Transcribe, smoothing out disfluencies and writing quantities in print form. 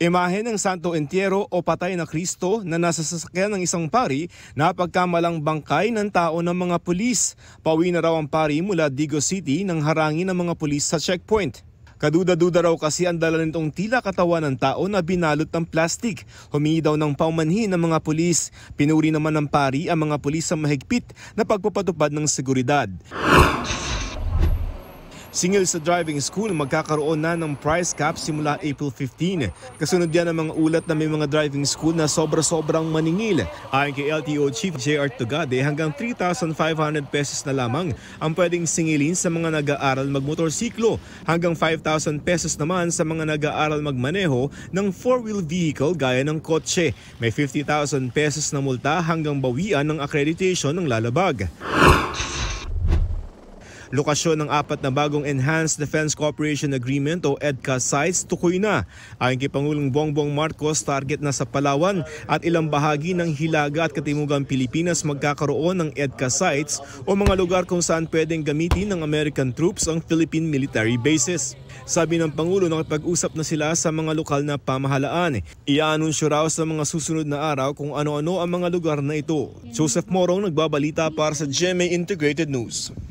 Imahe ng Santo Entierro o Patay na Kristo na nasa sasakyan ng isang pari na pagkamalang bangkay ng tao ng mga pulis. Pauwi na raw ang pari mula Digo City nang harangin ng mga pulis sa checkpoint. Kaduda-duda raw kasi ang dala nitong tila katawan ng tao na binalot ng plastik. Humingi daw ng paumanhin ng mga pulis. Pinuri naman ng pari ang mga pulis sa mahigpit na pagpapatupad ng seguridad. Singil sa driving school, magkakaroon na ng price cap simula April 15. Kasunod yan ang mga ulat na may mga driving school na sobra-sobrang maningil. Ayon kay LTO Chief J.R. Tugade, hanggang 3,500 pesos na lamang ang pwedeng singilin sa mga nag-aaral magmotorsiklo. Hanggang 5,000 pesos naman sa mga nag-aaral magmaneho ng four-wheel vehicle gaya ng kotse. May 50,000 pesos na multa hanggang bawian ng accreditation ng lalabag. Lokasyon ng 4 na bagong Enhanced Defense Cooperation Agreement o EDCA sites tukoy na. Ayon kay Pangulong Bongbong Marcos, target na sa Palawan at ilang bahagi ng Hilaga at Katimugang Pilipinas magkakaroon ng EDCA sites o mga lugar kung saan pwedeng gamitin ng American troops ang Philippine military bases. Sabi ng Pangulo, nakipag-usap na sila sa mga lokal na pamahalaan. Iaanunsyo raw sa mga susunod na araw kung ano-ano ang mga lugar na ito. Joseph Morong, nagbabalita para sa GMA Integrated News.